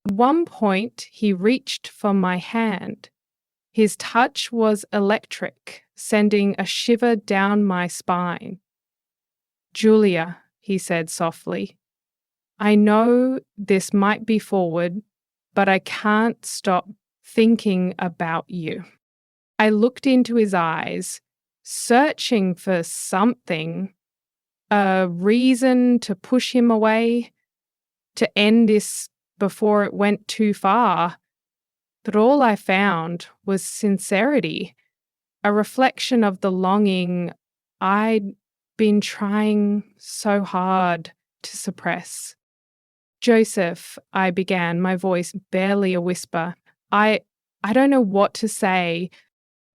At one point, he reached for my hand. His touch was electric, sending a shiver down my spine. "Julia," he said softly, "I know this might be forward, but I can't stop thinking about you." I looked into his eyes, searching for something, a reason to push him away, to end this before it went too far. But all I found was sincerity, a reflection of the longing I'd been trying so hard to suppress. "Joseph," I began, my voice barely a whisper, I don't know what to say."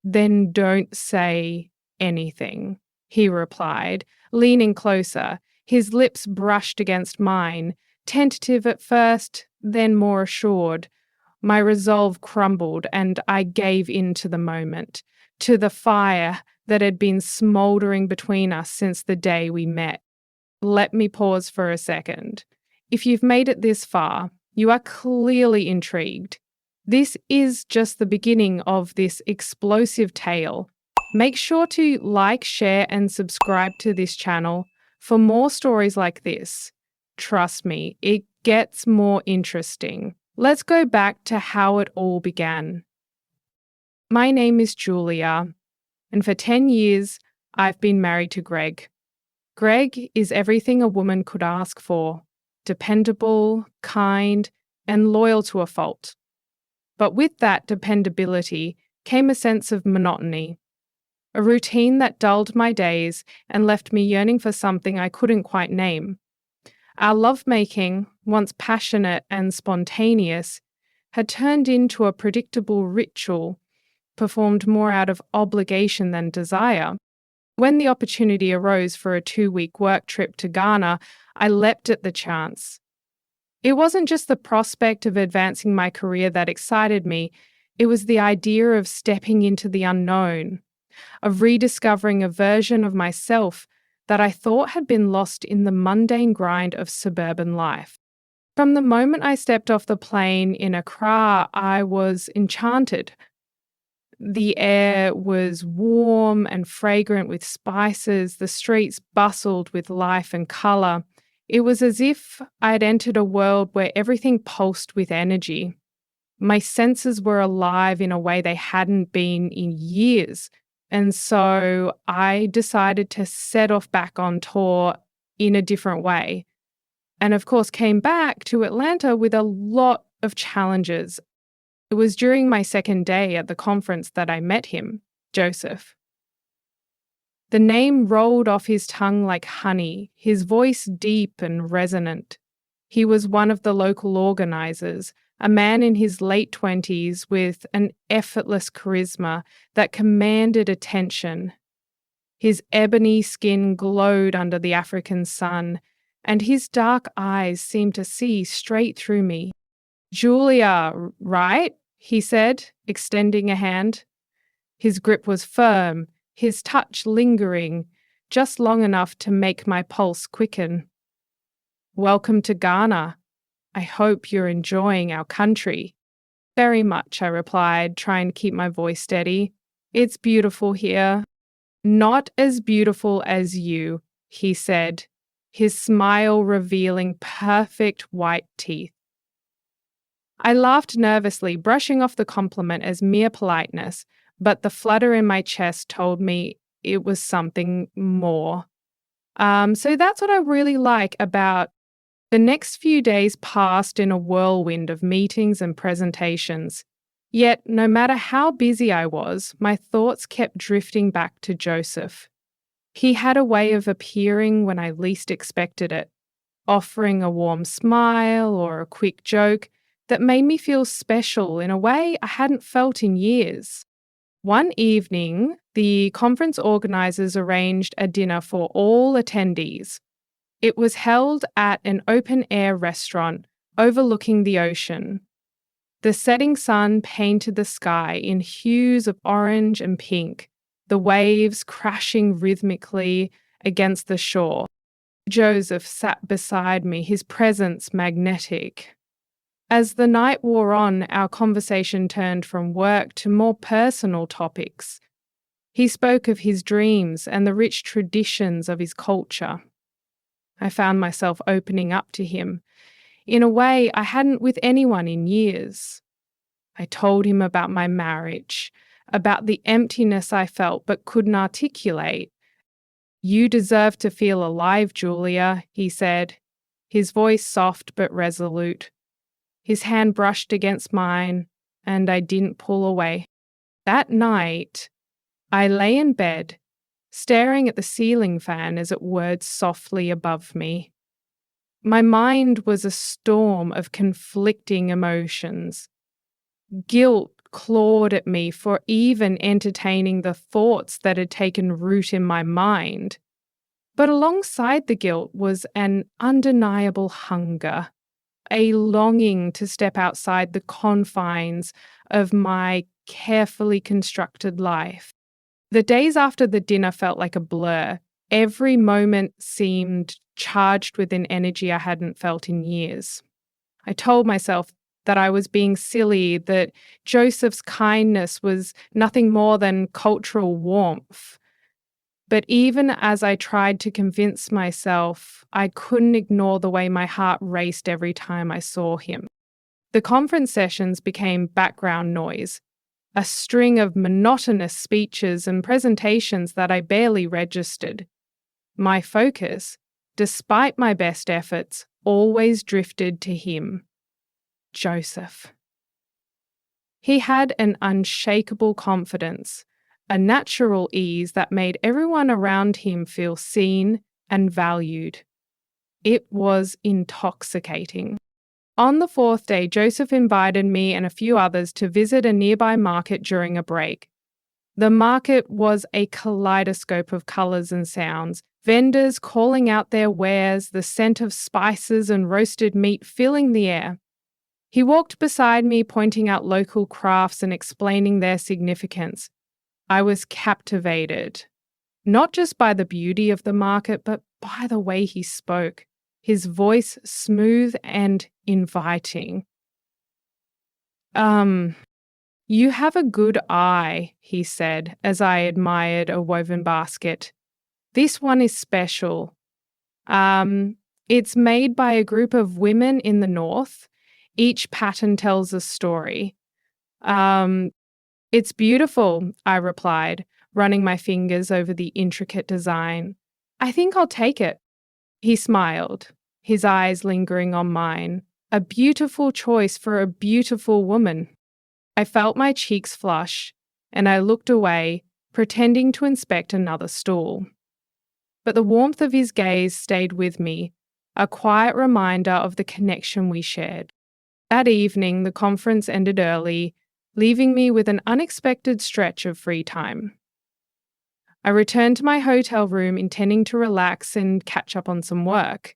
"Then don't say anything," he replied, leaning closer. His lips brushed against mine, tentative at first, then more assured. My resolve crumbled, and I gave in to the moment, to the fire that had been smouldering between us since the day we met. Let me pause for a second. If you've made it this far, you are clearly intrigued. This is just the beginning of this explosive tale. Make sure to like, share, and subscribe to this channel for more stories like this. Trust me, it gets more interesting. Let's go back to how it all began. My name is Julia, and for 10 years, I've been married to Greg. Greg is everything a woman could ask for: dependable, kind, and loyal to a fault. But with that dependability came a sense of monotony, a routine that dulled my days and left me yearning for something I couldn't quite name. Our lovemaking, once passionate and spontaneous, had turned into a predictable ritual, performed more out of obligation than desire. When the opportunity arose for a 2-week work trip to Ghana, I leapt at the chance. It wasn't just the prospect of advancing my career that excited me, it was the idea of stepping into the unknown, of rediscovering a version of myself that I thought had been lost in the mundane grind of suburban life. From the moment I stepped off the plane in Accra, I was enchanted. The air was warm and fragrant with spices, the streets bustled with life and colour. It was as if I'd entered a world where everything pulsed with energy. My senses were alive in a way they hadn't been in years. And so I decided to set off back on tour in a different way. And of course, came back to Atlanta with a lot of challenges. It was during my second day at the conference that I met him, Joseph. The name rolled off his tongue like honey, his voice deep and resonant. He was one of the local organisers, a man in his late 20s with an effortless charisma that commanded attention. His ebony skin glowed under the African sun, and his dark eyes seemed to see straight through me. "Julia, right?" he said, extending a hand. His grip was firm, his touch lingering, just long enough to make my pulse quicken. "Welcome to Ghana. I hope you're enjoying our country." "Very much," I replied, trying to keep my voice steady. "It's beautiful here." "Not as beautiful as you," he said, his smile revealing perfect white teeth. I laughed nervously, brushing off the compliment as mere politeness, but the flutter in my chest told me it was something more. So that's what I really like about the next few days passed in a whirlwind of meetings and presentations. Yet, no matter how busy I was, my thoughts kept drifting back to Joseph. He had a way of appearing when I least expected it, offering a warm smile or a quick joke that made me feel special in a way I hadn't felt in years. One evening, the conference organisers arranged a dinner for all attendees. It was held at an open-air restaurant overlooking the ocean. The setting sun painted the sky in hues of orange and pink, the waves crashing rhythmically against the shore. Joseph sat beside me, his presence magnetic. As the night wore on, our conversation turned from work to more personal topics. He spoke of his dreams and the rich traditions of his culture. I found myself opening up to him in a way I hadn't with anyone in years. I told him about my marriage, about the emptiness I felt but couldn't articulate. "You deserve to feel alive, Julia," he said, his voice soft but resolute. His hand brushed against mine, and I didn't pull away. That night, I lay in bed, staring at the ceiling fan as it whirred softly above me. My mind was a storm of conflicting emotions. Guilt clawed at me for even entertaining the thoughts that had taken root in my mind. But alongside the guilt was an undeniable hunger, a longing to step outside the confines of my carefully constructed life. The days after the dinner felt like a blur. Every moment seemed charged with an energy I hadn't felt in years. I told myself that I was being silly, that Joseph's kindness was nothing more than cultural warmth. But even as I tried to convince myself, I couldn't ignore the way my heart raced every time I saw him. The conference sessions became background noise, a string of monotonous speeches and presentations that I barely registered. My focus, despite my best efforts, always drifted to him, Joseph. He had an unshakable confidence, a natural ease that made everyone around him feel seen and valued. It was intoxicating. On the fourth day, Joseph invited me and a few others to visit a nearby market during a break. The market was a kaleidoscope of colours and sounds, vendors calling out their wares, the scent of spices and roasted meat filling the air. He walked beside me, pointing out local crafts and explaining their significance. I was captivated, not just by the beauty of the market, but by the way he spoke, his voice smooth and inviting. You have a good eye," he said, as I admired a woven basket. "This one is special. It's made by a group of women in the north. Each pattern tells a story." "It's beautiful," I replied, running my fingers over the intricate design. "I think I'll take it." He smiled, his eyes lingering on mine. A beautiful choice for a beautiful woman. I felt my cheeks flush, and I looked away, pretending to inspect another stall. But the warmth of his gaze stayed with me, a quiet reminder of the connection we shared. That evening, the conference ended early, leaving me with an unexpected stretch of free time. I returned to my hotel room intending to relax and catch up on some work.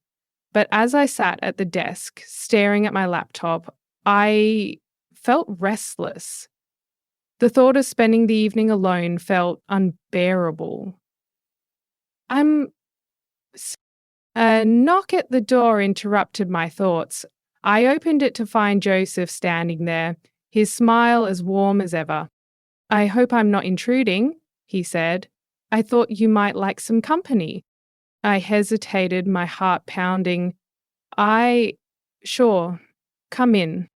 But as I sat at the desk, staring at my laptop, I felt restless. The thought of spending the evening alone felt unbearable. A knock at the door interrupted my thoughts. I opened it to find Joseph standing there, his smile as warm as ever. "I hope I'm not intruding," he said. "I thought you might like some company." I hesitated, my heart pounding. Sure, come in."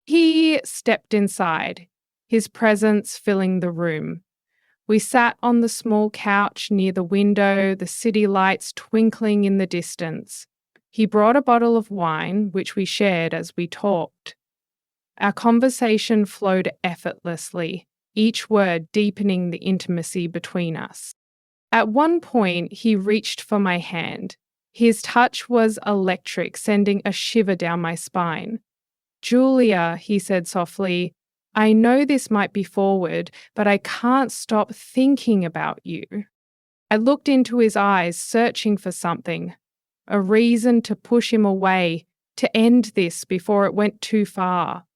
He stepped inside, his presence filling the room. We sat on the small couch near the window, the city lights twinkling in the distance. He brought a bottle of wine, which we shared as we talked. Our conversation flowed effortlessly, each word deepening the intimacy between us. At one point, he reached for my hand. His touch was electric, sending a shiver down my spine. "Julia," he said softly, "I know this might be forward, but I can't stop thinking about you." I looked into his eyes, searching for something, a reason to push him away, to end this before it went too far.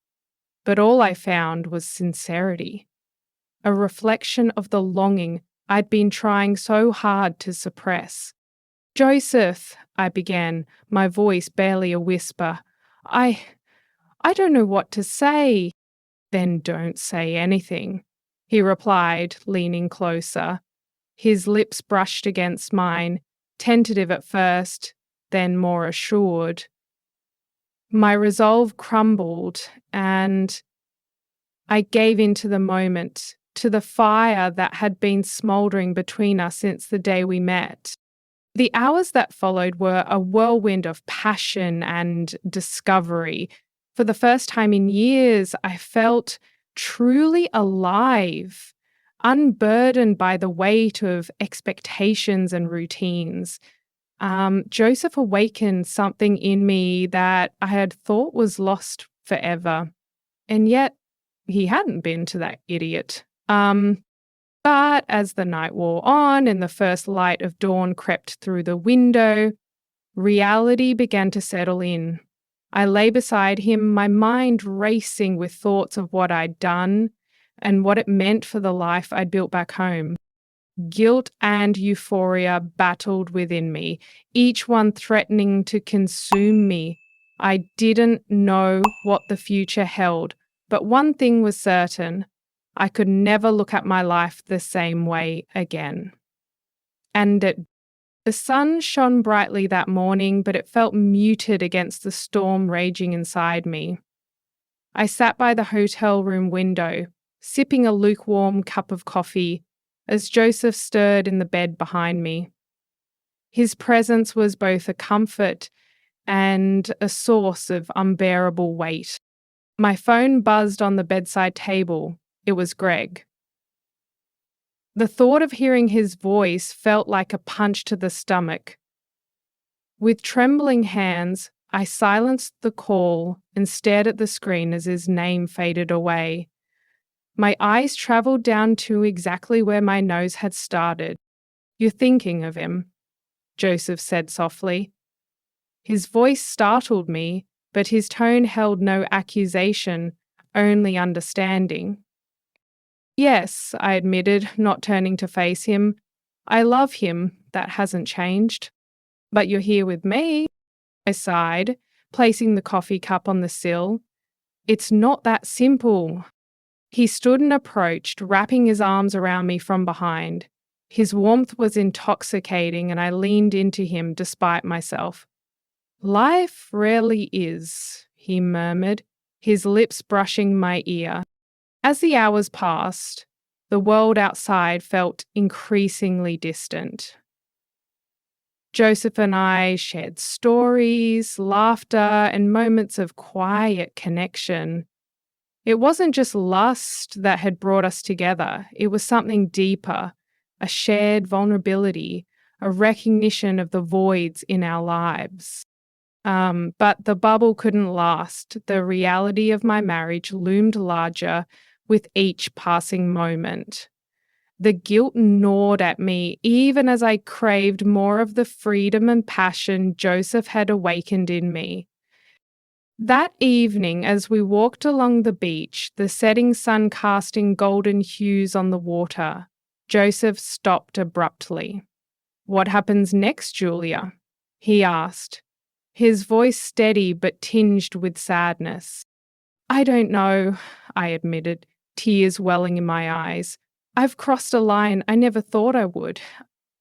But all I found was sincerity, a reflection of the longing I'd been trying so hard to suppress. "Joseph," I began, my voice barely a whisper, I don't know what to say. Then don't say anything, he replied, leaning closer. His lips brushed against mine, tentative at first, then more assured. My resolve crumbled, and I gave in to the moment, to the fire that had been smouldering between us since the day we met. The hours that followed were a whirlwind of passion and discovery. For the first time in years, I felt truly alive, unburdened by the weight of expectations and routines. Joseph awakened something in me that I had thought was lost forever. And yet, he hadn't been to that idiot. But as the night wore on and the first light of dawn crept through the window, reality began to settle in. I lay beside him, my mind racing with thoughts of what I'd done and what it meant for the life I'd built back home. Guilt and euphoria battled within me, each one threatening to consume me. I didn't know what the future held, but one thing was certain. I could never look at my life the same way again. The sun shone brightly that morning, but it felt muted against the storm raging inside me. I sat by the hotel room window, sipping a lukewarm cup of coffee, as Joseph stirred in the bed behind me. His presence was both a comfort and a source of unbearable weight. My phone buzzed on the bedside table. It was Greg. The thought of hearing his voice felt like a punch to the stomach. With trembling hands, I silenced the call and stared at the screen as his name faded away. My eyes traveled down to exactly where my nose had started. "You're thinking of him," Joseph said softly. His voice startled me, but his tone held no accusation, only understanding. "Yes," I admitted, not turning to face him. "I love him, that hasn't changed." "But you're here with me," I sighed, placing the coffee cup on the sill. "It's not that simple." He stood and approached, wrapping his arms around me from behind. His warmth was intoxicating, and I leaned into him despite myself. "Life rarely is," he murmured, his lips brushing my ear. As the hours passed, the world outside felt increasingly distant. Joseph and I shared stories, laughter, and moments of quiet connection. It wasn't just lust that had brought us together, it was something deeper, a shared vulnerability, a recognition of the voids in our lives. But the bubble couldn't last. The reality of my marriage loomed larger with each passing moment. The guilt gnawed at me even as I craved more of the freedom and passion Joseph had awakened in me. That evening, as we walked along the beach, the setting sun casting golden hues on the water, Joseph stopped abruptly. "What happens next, Julia?" he asked, his voice steady but tinged with sadness. "I don't know," I admitted, tears welling in my eyes. "I've crossed a line I never thought I would.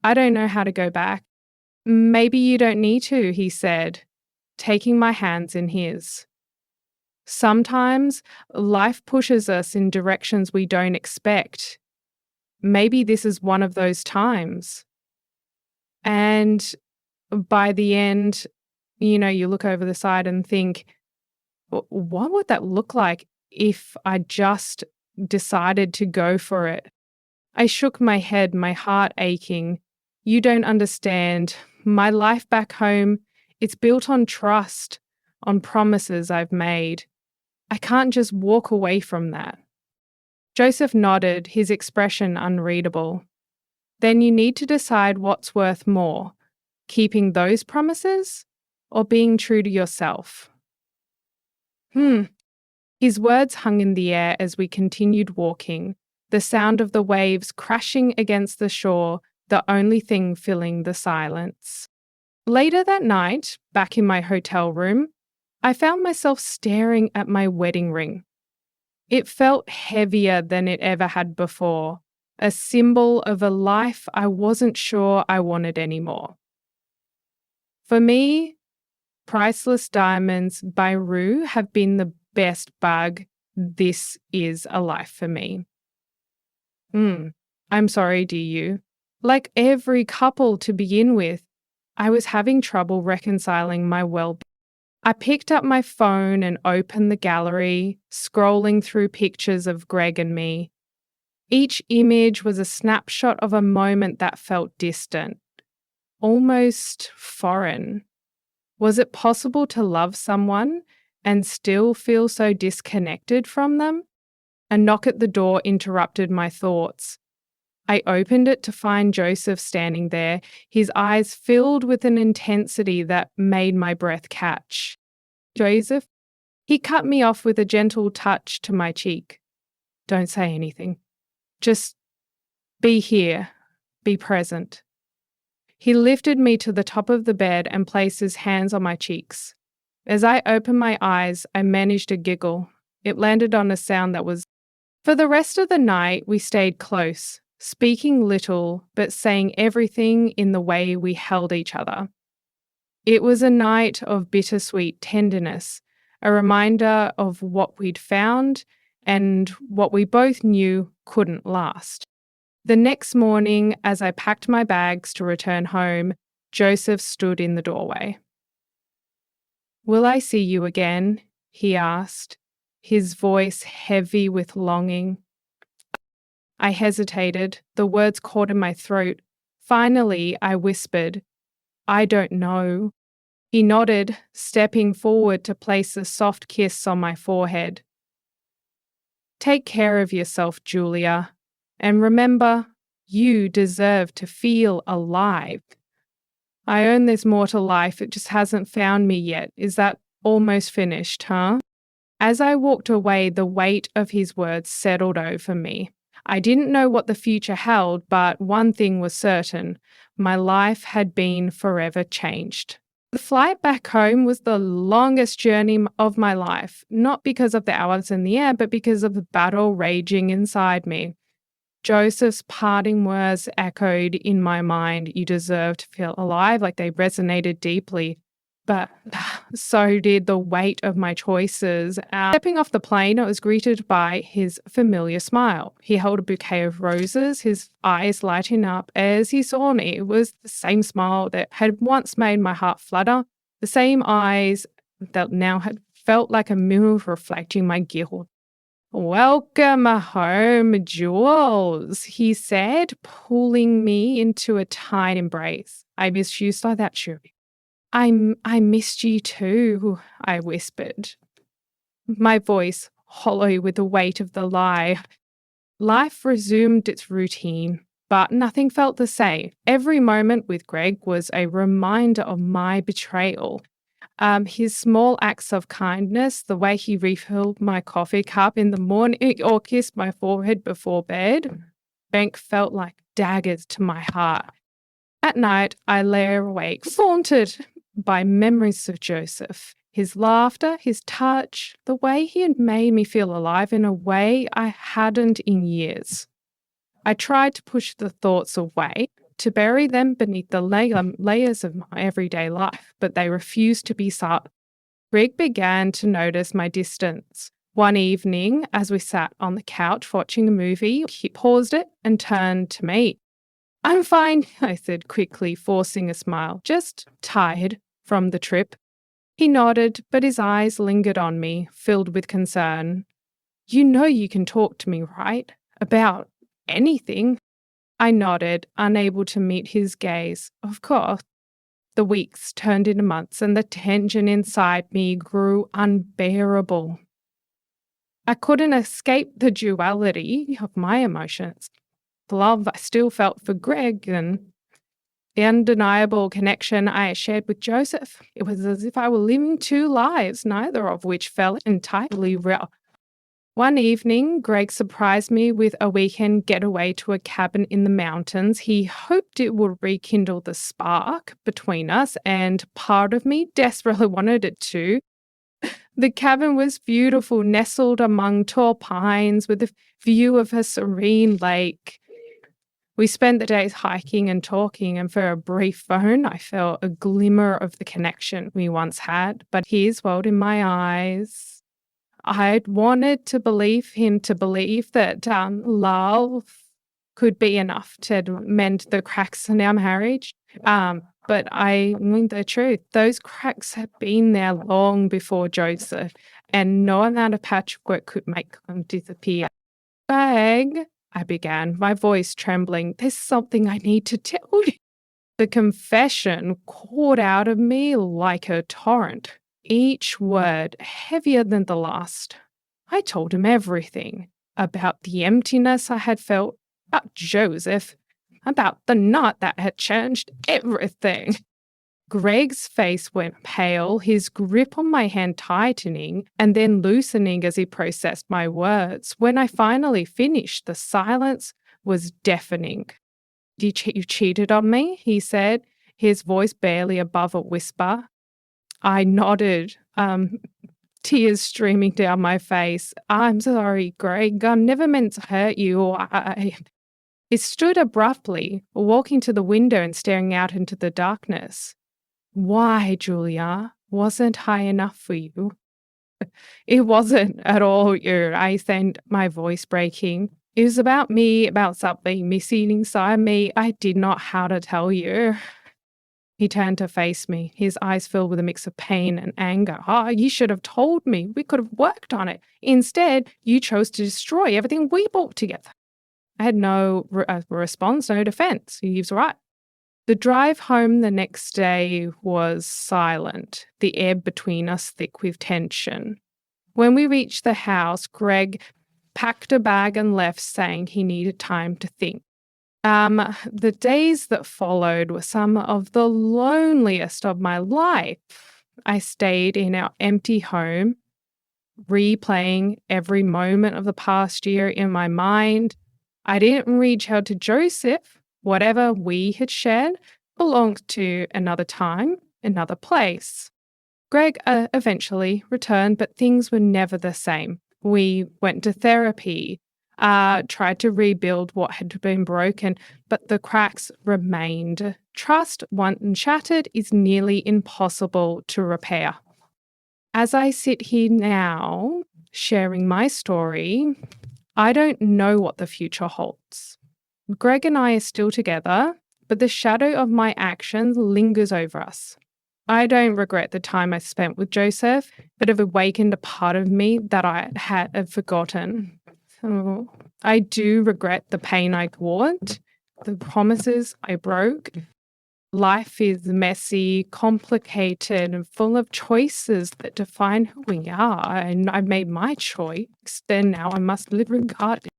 I don't know how to go back." "Maybe you don't need to," he said, taking my hands in his. "Sometimes life pushes us in directions we don't expect. Maybe this is one of those times." And by the end, you look over the side and think, what would that look like if I just decided to go for it? I shook my head, my heart aching. "You don't understand. My life back home, it's built on trust, on promises I've made. I can't just walk away from that." Joseph nodded, his expression unreadable. "Then you need to decide what's worth more, keeping those promises or being true to yourself." His words hung in the air as we continued walking, the sound of the waves crashing against the shore, the only thing filling the silence. Later that night, back in my hotel room, I found myself staring at my wedding ring. It felt heavier than it ever had before, a symbol of a life I wasn't sure I wanted anymore. For me, Priceless Diamonds by Rue have been the best bug. This is a life for me. I'm sorry, DU. Like every couple to begin with, I was having trouble reconciling my well-being. I picked up my phone and opened the gallery, scrolling through pictures of Greg and me. Each image was a snapshot of a moment that felt distant, almost foreign. Was it possible to love someone and still feel so disconnected from them? A knock at the door interrupted my thoughts. I opened it to find Joseph standing there, his eyes filled with an intensity that made my breath catch. Joseph, he cut me off with a gentle touch to my cheek. Don't say anything. Just be here. Be present. He lifted me to the top of the bed and placed his hands on my cheeks. As I opened my eyes, I managed a giggle. It landed on a sound that was... For the rest of the night, we stayed close, speaking little, but saying everything in the way we held each other. It was a night of bittersweet tenderness, a reminder of what we'd found and what we both knew couldn't last. The next morning, as I packed my bags to return home, Joseph stood in the doorway. Will I see you again? He asked, his voice heavy with longing. I hesitated, the words caught in my throat. Finally, I whispered, I don't know. He nodded, stepping forward to place a soft kiss on my forehead. Take care of yourself, Julia, and remember, you deserve to feel alive. I own this mortal life, it just hasn't found me yet. Is that almost finished, huh? As I walked away, the weight of his words settled over me. I didn't know what the future held, but one thing was certain. My life had been forever changed. The flight back home was the longest journey of my life, not because of the hours in the air, but because of the battle raging inside me. Joseph's parting words echoed in my mind, you deserve to feel alive, like they resonated deeply. But so did the weight of my choices. Stepping off the plane, I was greeted by his familiar smile. He held a bouquet of roses, his eyes lighting up as he saw me. It was the same smile that had once made my heart flutter, the same eyes that now had felt like a mirror reflecting my guilt. Welcome home, Jules, he said, pulling me into a tight embrace. I missed you so that should be. I missed you too, I whispered, my voice hollow with the weight of the lie. Life resumed its routine, but nothing felt the same. Every moment with Greg was a reminder of my betrayal. His small acts of kindness, the way he refilled my coffee cup in the morning or kissed my forehead before bed, felt like daggers to my heart. At night, I lay awake, haunted by memories of Joseph, his laughter, his touch, the way he had made me feel alive in a way I hadn't in years. I tried to push the thoughts away, to bury them beneath the layers of my everyday life, but they refused to be sought. Greg began to notice my distance. One evening, as we sat on the couch watching a movie, he paused it and turned to me. I'm fine, I said quickly, forcing a smile, just tired from the trip. He nodded, but his eyes lingered on me, filled with concern. You know you can talk to me, right? About anything? I nodded, unable to meet his gaze. Of course. The weeks turned into months, and the tension inside me grew unbearable. I couldn't escape the duality of my emotions. The love I still felt for Greg and the undeniable connection I shared with Joseph. It was as if I were living two lives, neither of which felt entirely real. One evening, Greg surprised me with a weekend getaway to a cabin in the mountains. He hoped it would rekindle the spark between us, and part of me desperately wanted it to. The cabin was beautiful, nestled among tall pines with a view of a serene lake. We spent the days hiking and talking, and for a brief phone, I felt a glimmer of the connection we once had, but tears welled in my eyes. I'd wanted to believe him to believe that love could be enough to mend the cracks in our marriage. But I knew the truth. Those cracks had been there long before Joseph, and no amount of patchwork could make them disappear. Greg, I began, my voice trembling, there's something I need to tell you. The confession poured out of me like a torrent, each word heavier than the last. I told him everything about the emptiness I had felt, about Joseph, about the knot that had changed everything. Greg's face went pale, his grip on my hand tightening and then loosening as he processed my words. When I finally finished, the silence was deafening. You cheated on me, he said, his voice barely above a whisper. I nodded, tears streaming down my face. I'm sorry, Greg. I never meant to hurt you. He stood abruptly, walking to the window and staring out into the darkness. Why, Julia? Wasn't high enough for you? It wasn't at all, I said, my voice breaking. It was about me, about something missing inside me. I did not know how to tell you. He turned to face me, his eyes filled with a mix of pain and anger. You should have told me. We could have worked on it. Instead, you chose to destroy everything we built together. I had no response, no defense. He was right. The drive home the next day was silent, the air between us thick with tension. When we reached the house, Greg packed a bag and left, saying he needed time to think. The days that followed were some of the loneliest of my life. I stayed in our empty home, replaying every moment of the past year in my mind. I didn't reach out to Joseph. Whatever we had shared belonged to another time, another place. Greg eventually returned, but things were never the same. We went to therapy, tried to rebuild what had been broken, but the cracks remained. Trust, once shattered, is nearly impossible to repair. As I sit here now, sharing my story, I don't know what the future holds. Greg and I are still together, but the shadow of my actions lingers over us. I don't regret the time I spent with Joseph, but have awakened a part of me that I had forgotten. So I do regret the pain I caused, the promises I broke. Life is messy, complicated, and full of choices that define who we are, and I made my choice, then now I must live regardless.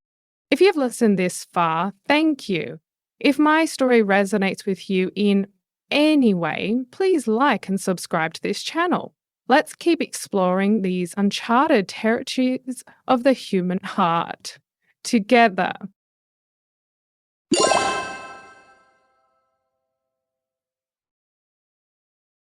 If you've listened this far, thank you. If my story resonates with you in any way, please like and subscribe to this channel. Let's keep exploring these uncharted territories of the human heart together.